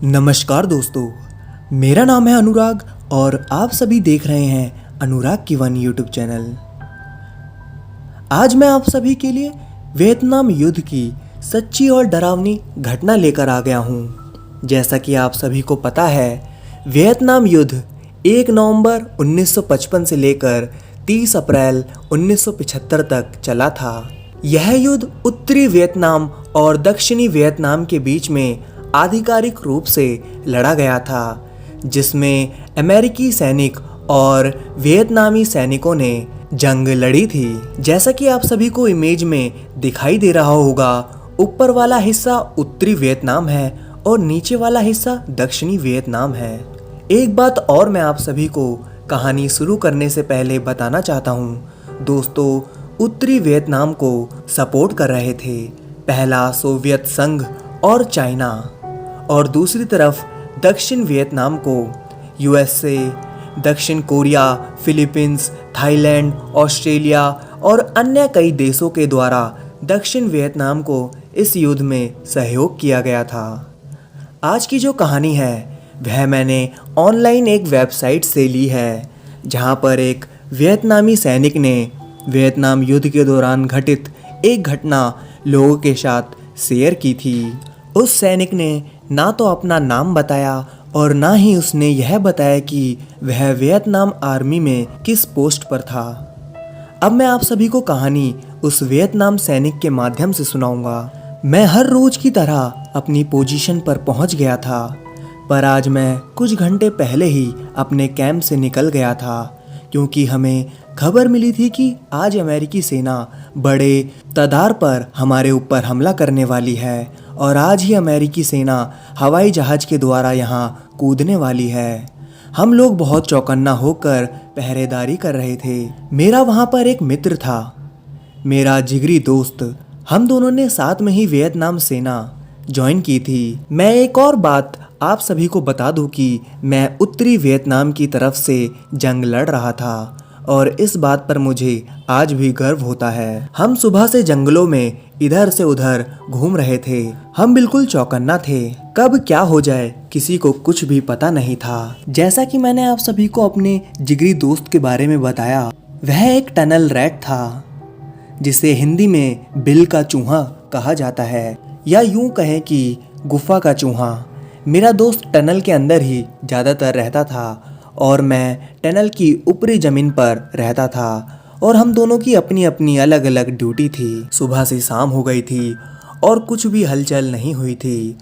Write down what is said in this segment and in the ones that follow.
नमस्कार दोस्तों, मेरा नाम है अनुराग और आप सभी देख रहे हैं अनुराग की वन यूट्यूब चैनल। आज मैं आप सभी के लिए वियतनाम युद्ध की सच्ची और डरावनी घटना लेकर आ गया हूं। जैसा कि आप सभी को पता है, वियतनाम युद्ध 1 नवंबर 1955 से लेकर 30 अप्रैल 1975 तक चला था। यह युद्ध उत्तरी वियतनाम और दक्षिणी वियतनाम के बीच में आधिकारिक रूप से लड़ा गया था, जिसमें अमेरिकी सैनिक और वियतनामी सैनिकों ने जंग लड़ी थी। जैसा कि आप सभी को इमेज में दिखाई दे रहा होगा, ऊपर वाला हिस्सा उत्तरी वियतनाम है और नीचे वाला हिस्सा दक्षिणी वियतनाम है। एक बात और मैं आप सभी को कहानी शुरू करने से पहले बताना चाहता हूँ। दोस्तों, उत्तरी वियतनाम को सपोर्ट कर रहे थे पहला सोवियत संघ और चाइना, और दूसरी तरफ दक्षिण वियतनाम को यूएसए, दक्षिण कोरिया, फिलीपींस, थाईलैंड, ऑस्ट्रेलिया और अन्य कई देशों के द्वारा दक्षिण वियतनाम को इस युद्ध में सहयोग किया गया था। आज की जो कहानी है वह मैंने ऑनलाइन एक वेबसाइट से ली है, जहां पर एक वियतनामी सैनिक ने वियतनाम युद्ध के दौरान घटित एक घटना लोगों के साथ शेयर की थी। उस सैनिक ने ना तो अपना नाम बताया और ना ही उसने यह बताया कि वह वियतनाम आर्मी में किस पोस्ट पर था। अब मैं आप सभी को कहानी उस वियतनाम सैनिक के माध्यम से सुनाऊंगा। मैं हर रोज की तरह अपनी पोजीशन पर पहुंच गया था, पर आज मैं कुछ घंटे पहले ही अपने कैंप से निकल गया था, क्योंकि हमें खबर मिली थी कि आज अमेरिकी सेना बड़े तादाद पर हमारे ऊपर हमला करने वाली है और आज ही अमेरिकी सेना हवाई जहाज के द्वारा यहाँ कूदने वाली है। हम लोग बहुत चौकन्ना होकर पहरेदारी कर रहे थे। मेरा वहाँ पर एक मित्र था, मेरा जिगरी दोस्त। हम दोनों ने साथ में ही वियतनाम सेना ज्वाइन की थी। मैं एक और बात आप सभी को बता दूं कि मैं उत्तरी वियतनाम की तरफ से जंग लड़ रहा था और इस बात पर मुझे आज भी गर्व होता है। हम सुबह से जंगलों में इधर से उधर घूम रहे थे। हम बिल्कुल चौकन्ना थे, कब क्या हो जाए किसी को कुछ भी पता नहीं था। जैसा कि मैंने आप सभी को अपने जिगरी दोस्त के बारे में बताया, वह एक टनल रैट था, जिसे हिंदी में बिल का चूहा कहा जाता है, या यूं कहें कि गुफा का चूहा। मेरा दोस्त टनल के अंदर ही ज़्यादातर रहता था और मैं टनल की ऊपरी ज़मीन पर रहता था, और हम दोनों की अपनी अपनी अलग अलग ड्यूटी थी। सुबह से शाम हो गई थी और कुछ भी हलचल नहीं हुई थी।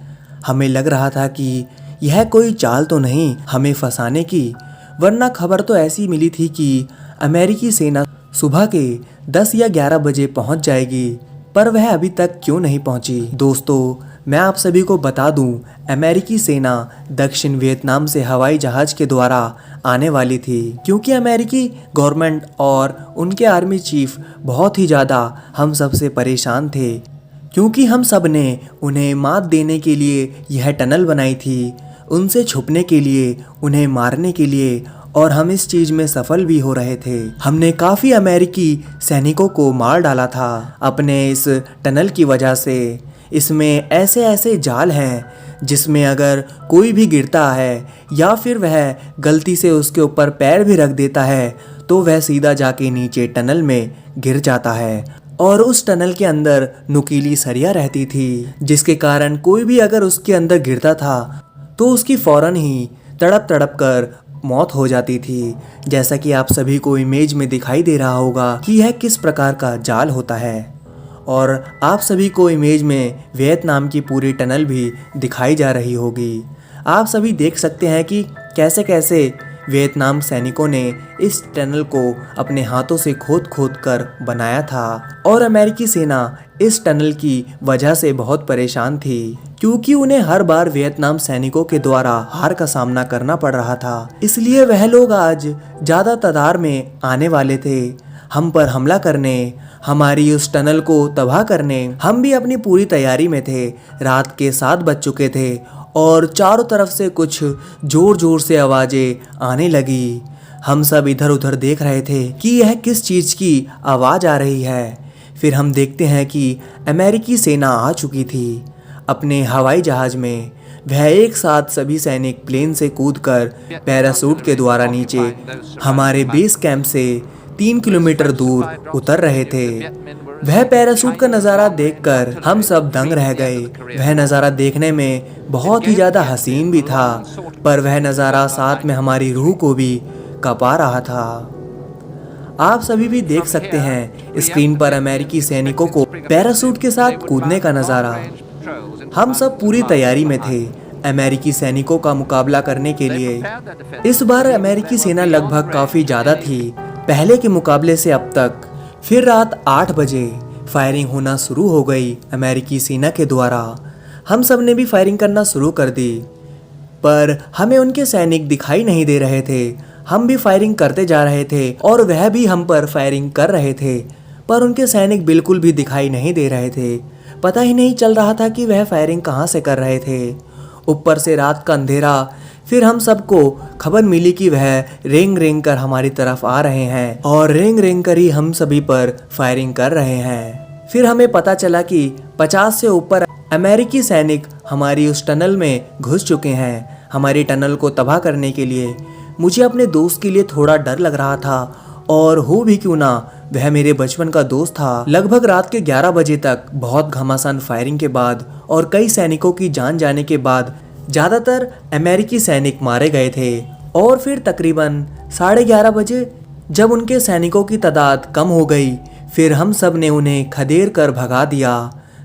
हमें लग रहा था कि यह कोई चाल तो नहीं हमें फंसाने की, वरना खबर तो ऐसी मिली थी कि अमेरिकी सेना सुबह के 10 या 11 बजे पहुंच जाएगी, पर वह अभी तक क्यों नहीं पहुंची। दोस्तों, मैं आप सभी को बता दूं, अमेरिकी सेना दक्षिण वियतनाम से हवाई जहाज के द्वारा आने वाली थी, क्योंकि अमेरिकी गवर्नमेंट और उनके आर्मी चीफ बहुत ही ज़्यादा हम सब से परेशान थे, क्योंकि हम सब ने उन्हें मात देने के लिए यह टनल बनाई थी, उनसे छुपने के लिए, उन्हें मारने के लिए, और हम इस चीज़ में सफल भी हो रहे थे। हमने काफ़ी अमेरिकी सैनिकों को मार डाला था अपने इस टनल की वजह से। इसमें ऐसे ऐसे जाल हैं जिसमें अगर कोई भी गिरता है या फिर वह गलती से उसके ऊपर पैर भी रख देता है तो वह सीधा जाके नीचे टनल में गिर जाता है। और उस टनल के अंदर नुकीली सरिया रहती थी, जिसके कारण कोई भी अगर उसके अंदर गिरता था तो उसकी फौरन ही तड़प तड़प कर मौत हो जाती थी। जैसा कि आप सभी को इमेज में दिखाई दे रहा होगा कि यह किस प्रकार का जाल होता है, और आप सभी को इमेज में वियतनाम की पूरी टनल भी दिखाई जा रही होगी। आप सभी देख सकते हैं कि कैसे कैसे वियतनाम सैनिकों ने इस टनल को अपने हाथों से खोद खोद कर बनाया था, और अमेरिकी सेना इस टनल की वजह से बहुत परेशान थी, क्योंकि उन्हें हर बार वियतनाम सैनिकों के द्वारा हार का सामना करना पड़ रहा था। इसलिए वह लोग आज ज़्यादा तादाद में आने वाले थे हम पर हमला करने, हमारी उस टनल को तबाह करने। हम भी अपनी पूरी तैयारी में थे। रात के 7 बज चुके थे और चारों तरफ से कुछ जोर जोर से आवाज़ें आने लगी। हम सब इधर उधर देख रहे थे कि यह किस चीज़ की आवाज़ आ रही है। फिर हम देखते हैं कि अमेरिकी सेना आ चुकी थी अपने हवाई जहाज़ में, वह एक साथ सभी सैनिक प्लेन से कूदकर पैराशूट के द्वारा नीचे हमारे बेस कैंप से 3 किलोमीटर दूर उतर रहे थे। वह पैराशूट का नज़ारा देखकर हम सब दंग रह गए। वह नज़ारा देखने में बहुत ही ज़्यादा हसीन भी था, पर वह नज़ारा साथ में हमारी रूह को भी कपा रहा था। आप सभी भी देख सकते हैं स्क्रीन पर अमेरिकी सैनिकों को पैराशूट के साथ कूदने का नज़ारा। हम सब पूरी तैयारी में थे अमेरिकी सैनिकों का मुकाबला करने के लिए। इस बार अमेरिकी सेना लगभग काफ़ी ज़्यादा थी पहले के मुकाबले से अब तक। फिर रात 8 बजे फायरिंग होना शुरू हो गई अमेरिकी सेना के द्वारा। हम सब ने भी फायरिंग करना शुरू कर दी, पर हमें उनके सैनिक दिखाई नहीं दे रहे थे। हम भी फायरिंग करते जा रहे थे और वह भी हम पर फायरिंग कर रहे थे, पर उनके सैनिक बिल्कुल भी दिखाई नहीं दे रहे थे। पता ही नहीं चल रहा था कि वह फायरिंग कहाँ से कर रहे थे। ऊपर से रात का अंधेरा। फिर हम सबको खबर मिली कि वह रेंग रेंग कर हमारी तरफ आ रहे हैं और रेंग रेंग कर ही हम सभी पर फायरिंग कर रहे हैं। फिर हमें पता चला कि 50 से ऊपर अमेरिकी सैनिक हमारी उस टनल में घुस चुके हैं हमारी टनल को तबाह करने के लिए। मुझे अपने दोस्त के लिए थोड़ा डर लग रहा था, और हो भी क्यों ना, वह मेरे बचपन का दोस्त था। लगभग रात के 11 बजे तक बहुत घमासान फायरिंग के बाद और कई सैनिकों की जान जाने के बाद ज़्यादातर अमेरिकी सैनिक मारे गए थे। और फिर तकरीबन 11:30 बजे जब उनके सैनिकों की तादाद कम हो गई, फिर हम सब ने उन्हें खदेड़ कर भगा दिया।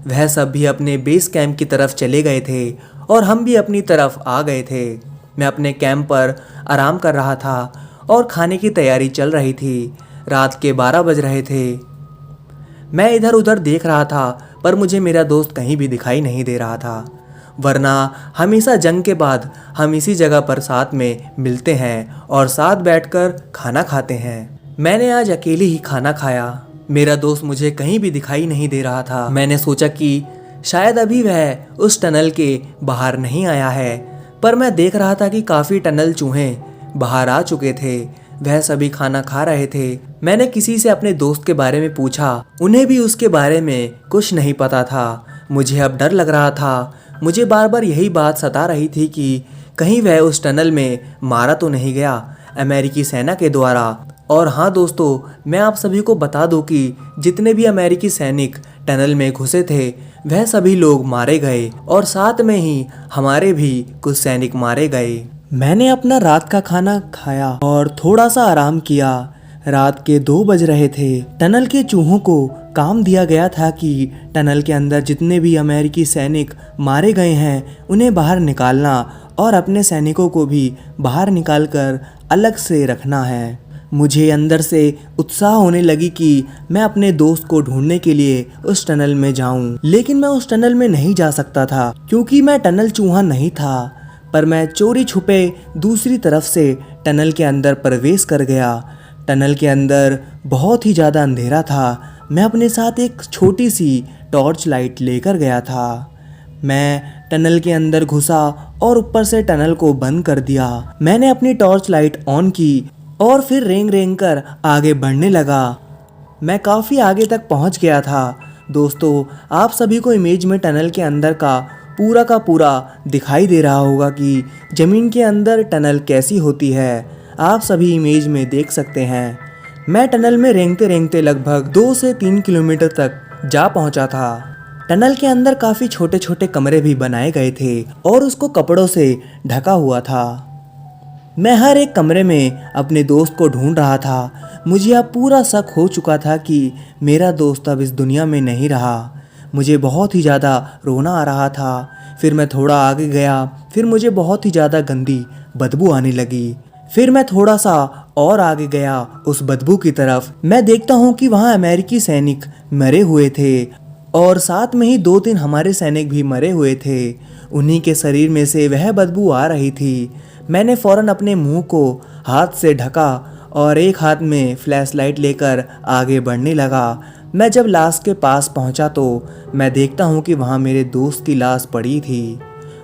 वह सब भी अपने बेस कैंप की तरफ चले गए थे और हम भी अपनी तरफ आ गए थे। मैं अपने कैंप पर आराम कर रहा था और खाने की तैयारी चल रही थी। रात के 12 बज रहे थे। मैं इधर उधर देख रहा था, पर मुझे मेरा दोस्त कहीं भी दिखाई नहीं दे रहा था। वरना हमेशा जंग के बाद हम इसी जगह पर साथ में मिलते हैं और साथ बैठकर खाना खाते हैं। मैंने आज अकेले ही खाना खाया। मेरा दोस्त मुझे कहीं भी दिखाई नहीं दे रहा था। मैंने सोचा कि शायद अभी वह उस टनल के बाहर नहीं आया है, पर मैं देख रहा था कि काफ़ी टनल चूहे बाहर आ चुके थे। वह सभी खाना खा रहे थे। मैंने किसी से अपने दोस्त के बारे में पूछा, उन्हें भी उसके बारे में कुछ नहीं पता था। मुझे अब डर लग रहा था। मुझे बार बार यही बात सता रही थी कि कहीं वह उस टनल में मारा तो नहीं गया अमेरिकी सेना के द्वारा। और हाँ दोस्तों, मैं आप सभी को बता दूं कि जितने भी अमेरिकी सैनिक टनल में घुसे थे वह सभी लोग मारे गए और साथ में ही हमारे भी कुछ सैनिक मारे गए। मैंने अपना रात का खाना खाया और थोड़ा सा आराम किया। रात के 2 बज रहे थे। टनल के चूहों को काम दिया गया था कि टनल के अंदर जितने भी अमेरिकी सैनिक मारे गए हैं उन्हें बाहर निकालना और अपने सैनिकों को भी बाहर निकालकर अलग से रखना है। मुझे अंदर से उत्साह होने लगी कि मैं अपने दोस्त को ढूंढने के लिए उस टनल में जाऊं, लेकिन मैं उस टनल में नहीं जा सकता था क्योंकि मैं टनल चूहा नहीं था। पर मैं चोरी छुपे दूसरी तरफ से टनल के अंदर प्रवेश कर गया। टनल के अंदर बहुत ही ज़्यादा अंधेरा था। मैं अपने साथ एक छोटी सी टॉर्च लाइट लेकर गया था। मैं टनल के अंदर घुसा और ऊपर से टनल को बंद कर दिया। मैंने अपनी टॉर्च लाइट ऑन की और फिर रेंग रेंग कर आगे बढ़ने लगा। मैं काफ़ी आगे तक पहुंच गया था। दोस्तों, आप सभी को इमेज में टनल के अंदर का पूरा दिखाई दे रहा होगा कि ज़मीन के अंदर टनल कैसी होती है। आप सभी इमेज में देख सकते हैं। मैं टनल में रेंगते रेंगते लगभग 2 से 3 किलोमीटर तक जा पहुंचा था। टनल के अंदर काफ़ी छोटे छोटे कमरे भी बनाए गए थे और उसको कपड़ों से ढका हुआ था। मैं हर एक कमरे में अपने दोस्त को ढूंढ रहा था। मुझे अब पूरा शक हो चुका था कि मेरा दोस्त अब इस दुनिया में नहीं रहा। मुझे बहुत ही ज़्यादा रोना आ रहा था। फिर मैं थोड़ा आगे गया, फिर मुझे बहुत ही ज़्यादा गंदी बदबू आने लगी। फिर मैं थोड़ा सा और आगे गया उस बदबू की तरफ। मैं देखता हूँ कि वहाँ अमेरिकी सैनिक मरे हुए थे और साथ में ही 2-3 हमारे सैनिक भी मरे हुए थे। उन्हीं के शरीर में से वह बदबू आ रही थी। मैंने फ़ौरन अपने मुंह को हाथ से ढका और एक हाथ में फ्लैश लाइट लेकर आगे बढ़ने लगा। मैं जब लाश के पास पहुंचा तो मैं देखता हूं कि वहां मेरे दोस्त की लाश पड़ी थी।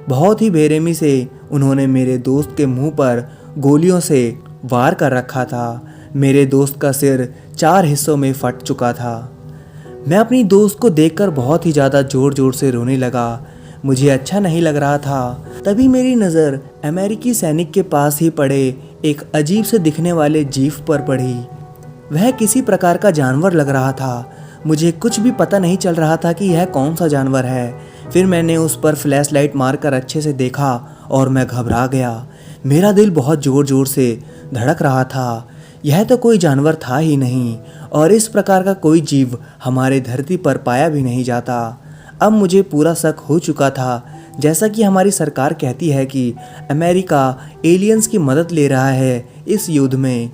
बहुत ही बेरहमी से उन्होंने मेरे दोस्त के मुंह पर गोलियों से वार कर रखा था। मेरे दोस्त का सिर 4 हिस्सों में फट चुका था। मैं अपनी दोस्त को देखकर बहुत ही ज़्यादा ज़ोर ज़ोर से रोने लगा। मुझे अच्छा नहीं लग रहा था। तभी मेरी नज़र अमेरिकी सैनिक के पास ही पड़े एक अजीब से दिखने वाले जीव पर पड़ी। वह किसी प्रकार का जानवर लग रहा था। मुझे कुछ भी पता नहीं चल रहा था कि यह कौन सा जानवर है। फिर मैंने उस पर फ्लैश लाइट मारकर अच्छे से देखा और मैं घबरा गया। मेरा दिल बहुत ज़ोर ज़ोर से धड़क रहा था। यह तो कोई जानवर था ही नहीं और इस प्रकार का कोई जीव हमारे धरती पर पाया भी नहीं जाता। अब मुझे पूरा शक हो चुका था, जैसा कि हमारी सरकार कहती है कि अमेरिका एलियंस की मदद ले रहा है इस युद्ध में,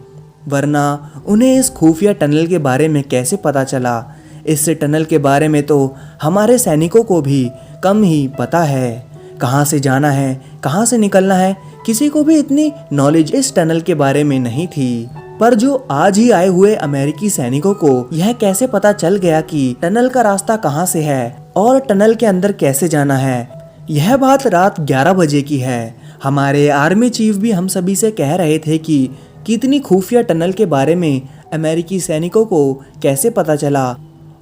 वरना उन्हें इस खुफिया टनल के बारे में कैसे पता चला। इस टनल के बारे में तो हमारे सैनिकों को भी कम ही पता है। कहाँ से जाना है, कहाँ से निकलना है, किसी को भी इतनी नॉलेज इस टनल के बारे में नहीं थी। पर जो आज ही आए हुए अमेरिकी सैनिकों को यह कैसे पता चल गया कि टनल का रास्ता कहाँ से है और टनल के अंदर कैसे जाना है। यह बात रात 11 बजे की है। हमारे आर्मी चीफ भी हम सभी से कह रहे थे कि कितनी खुफिया टनल के बारे में अमेरिकी सैनिकों को कैसे पता चला,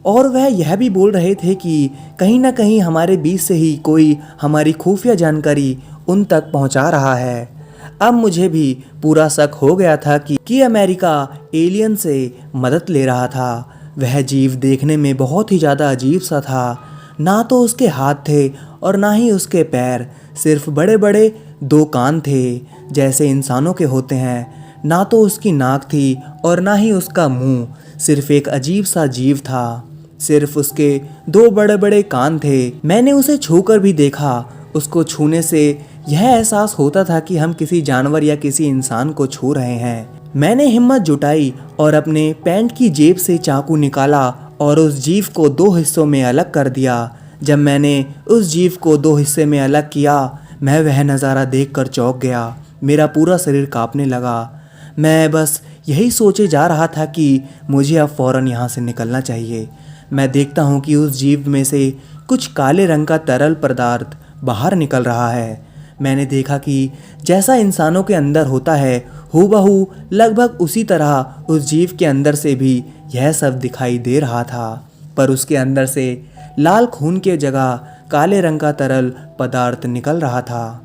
और वह यह भी बोल रहे थे कि कहीं ना कहीं हमारे बीच से ही कोई हमारी खुफिया जानकारी उन तक पहुंचा रहा है। अब मुझे भी पूरा शक हो गया था कि अमेरिका एलियन से मदद ले रहा था। वह जीव देखने में बहुत ही ज़्यादा अजीब सा था। ना तो उसके हाथ थे और ना ही उसके पैर, सिर्फ बड़े बड़े 2 कान थे जैसे इंसानों के होते हैं। ना तो उसकी नाक थी और ना ही उसका मुंह, सिर्फ एक अजीब सा जीव था। सिर्फ उसके 2 बड़े बड़े कान थे। मैंने उसे छूकर भी देखा। उसको छूने से यह एहसास होता था कि हम किसी जानवर या किसी इंसान को छू रहे हैं। मैंने हिम्मत जुटाई और अपने पैंट की जेब से चाकू निकाला और उस जीव को 2 हिस्सों में अलग कर दिया। जब मैंने उस जीव को 2 हिस्से में अलग किया, मैं वह नज़ारा देखकर चौंक गया। मेरा पूरा शरीर कांपने लगा। मैं बस यही सोचे जा रहा था कि मुझे अब फ़ौरन यहाँ से निकलना चाहिए। मैं देखता हूँ कि उस जीव में से कुछ काले रंग का तरल पदार्थ बाहर निकल रहा है। मैंने देखा कि जैसा इंसानों के अंदर होता है, हूबहू लगभग उसी तरह उस जीव के अंदर से भी यह सब दिखाई दे रहा था। पर उसके अंदर से लाल खून के जगह काले रंग का तरल पदार्थ निकल रहा था।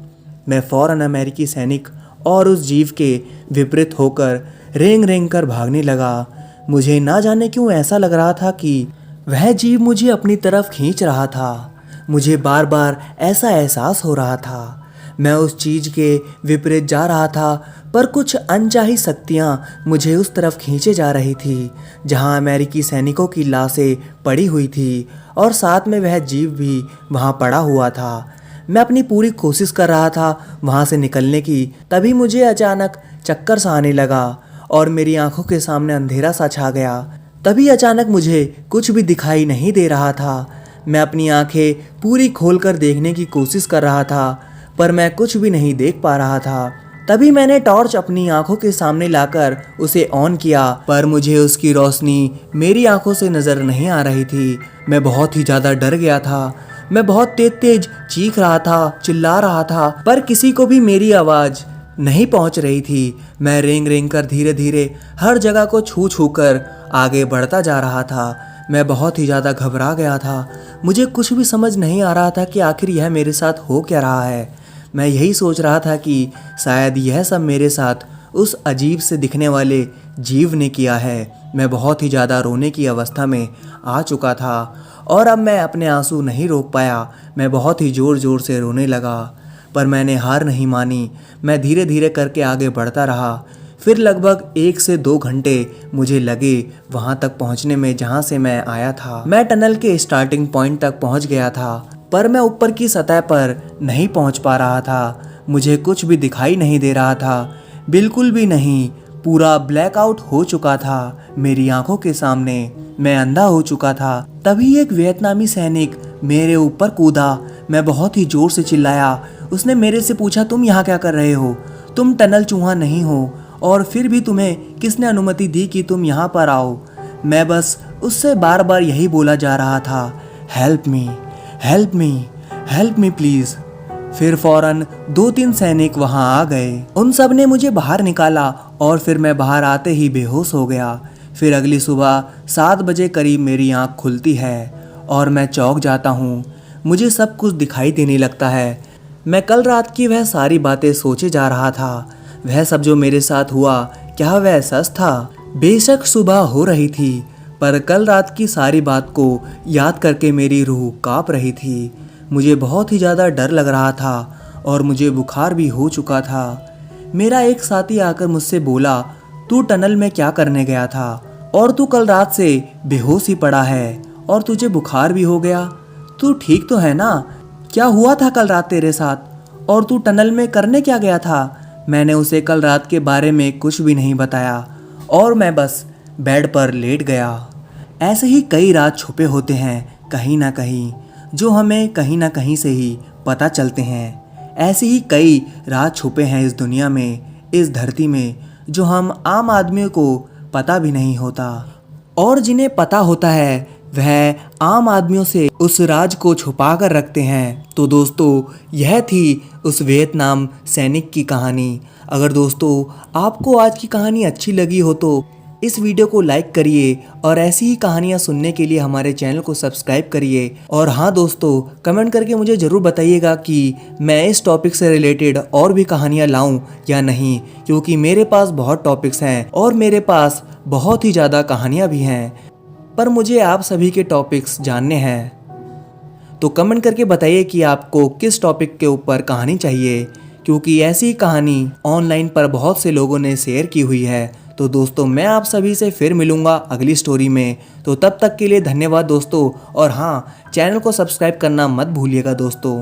मैं फ़ौरन अमेरिकी सैनिक और उस जीव के विपरीत होकर रेंग रेंग कर भागने लगा। मुझे ना जाने क्यों ऐसा लग रहा था कि वह जीव मुझे अपनी तरफ खींच रहा था। मुझे बार बार ऐसा एहसास हो रहा था। मैं उस चीज़ के विपरीत जा रहा था, पर कुछ अनचाही शक्तियाँ मुझे उस तरफ खींचे जा रही थी जहाँ अमेरिकी सैनिकों की लाशें पड़ी हुई थी और साथ में वह जीव भी वहाँ पड़ा हुआ था। मैं अपनी पूरी कोशिश कर रहा था वहाँ से निकलने की। तभी मुझे अचानक चक्कर सा आने लगा और मेरी आंखों के सामने अंधेरा सा छा गया। तभी अचानक मुझे कुछ भी दिखाई नहीं दे रहा था। मैं अपनी आंखें पूरी खोलकर देखने की कोशिश कर रहा था, पर मैं कुछ भी नहीं देख पा रहा था। तभी मैंने टॉर्च अपनी आंखों के सामने लाकर उसे ऑन किया, पर मुझे उसकी रोशनी मेरी आंखों से नज़र नहीं आ रही थी। मैं बहुत ही ज़्यादा डर गया था। मैं बहुत तेज तेज चीख रहा था, चिल्ला रहा था, पर किसी को भी मेरी आवाज़ नहीं पहुंच रही थी। मैं रेंग रेंग कर धीरे धीरे हर जगह को छू छू कर आगे बढ़ता जा रहा था। मैं बहुत ही ज़्यादा घबरा गया था। मुझे कुछ भी समझ नहीं आ रहा था कि आखिर यह मेरे साथ हो क्या रहा है। मैं यही सोच रहा था कि शायद यह सब मेरे साथ उस अजीब से दिखने वाले जीव ने किया है। मैं बहुत ही ज़्यादा रोने की अवस्था में आ चुका था और अब मैं अपने आंसू नहीं रोक पाया। मैं बहुत ही ज़ोर ज़ोर से रोने लगा, पर मैंने हार नहीं मानी। मैं धीरे धीरे करके आगे बढ़ता रहा। फिर लगभग 1 से 2 घंटे मुझे लगे वहाँ तक पहुँचने में जहाँ से मैं आया था। मैं टनल के स्टार्टिंग पॉइंट तक पहुँच गया था, पर मैं ऊपर की सतह पर नहीं पहुँच पा रहा था। मुझे कुछ भी दिखाई नहीं दे रहा था, बिल्कुल भी नहीं। पूरा ब्लैकआउट हो चुका था मेरी आंखों के सामने। मैं अंधा हो चुका था। तभी एक वियतनामी सैनिक मेरे ऊपर कूदा। मैं बहुत ही जोर से चिल्लाया। उसने मेरे से पूछा, तुम यहाँ क्या कर रहे हो? तुम टनल चूहा नहीं हो, और फिर भी तुम्हें किसने अनुमति दी कि तुम यहाँ पर आओ? मैं बस उससे बार बार यही बोला जा रहा था, help me, help me, help me please. फिर फौरन 2-3 सैनिक वहाँ आ गए। उन सब ने मुझे बाहर निकाला और फिर मैं बाहर आते ही बेहोश हो गया। फिर अगली सुबह 7 बजे करीब मेरी आँख खुलती है और मैं चौंक जाता हूँ। मुझे सब कुछ दिखाई देने लगता है। मैं कल रात की वह सारी बातें सोचे जा रहा था। वह सब जो मेरे साथ हुआ, क्या वह सच था? बेशक सुबह हो रही थी, पर कल रात की सारी बात को याद करके मेरी रूह कांप रही थी। मुझे बहुत ही ज़्यादा डर लग रहा था और मुझे बुखार भी हो चुका था। मेरा एक साथी आकर मुझसे बोला, तू टनल में क्या करने गया था? और तू कल रात से बेहोश ही पड़ा है और तुझे बुखार भी हो गया। तू ठीक तो है ना? क्या हुआ था कल रात तेरे साथ? और तू टनल में करने क्या गया था? मैंने उसे कल रात के बारे में कुछ भी नहीं बताया और मैं बस बेड पर लेट गया। ऐसे ही कई राज छुपे होते हैं कहीं ना कहीं, जो हमें कहीं ना कहीं से ही पता चलते हैं। ऐसे ही कई राज छुपे हैं इस दुनिया में, इस धरती में, जो हम आम आदमियों को पता भी नहीं होता। और जिन्हें पता होता है वह आम आदमियों से उस राज को छुपा कर रखते हैं। तो दोस्तों, यह थी उस वियतनाम सैनिक की कहानी। अगर दोस्तों आपको आज की कहानी अच्छी लगी हो तो इस वीडियो को लाइक करिए और ऐसी ही कहानियाँ सुनने के लिए हमारे चैनल को सब्सक्राइब करिए। और हाँ दोस्तों, कमेंट करके मुझे ज़रूर बताइएगा कि मैं इस टॉपिक से रिलेटेड और भी कहानियाँ लाऊं या नहीं, क्योंकि मेरे पास बहुत टॉपिक्स हैं और मेरे पास बहुत ही ज़्यादा कहानियाँ भी हैं, पर मुझे आप सभी के टॉपिक्स जानने हैं। तो कमेंट करके बताइए कि आपको किस टॉपिक के ऊपर कहानी चाहिए, क्योंकि ऐसी कहानी ऑनलाइन पर बहुत से लोगों ने शेयर की हुई है। तो दोस्तों, मैं आप सभी से फिर मिलूंगा अगली स्टोरी में। तो तब तक के लिए धन्यवाद दोस्तों, और हाँ, चैनल को सब्सक्राइब करना मत भूलिएगा दोस्तों।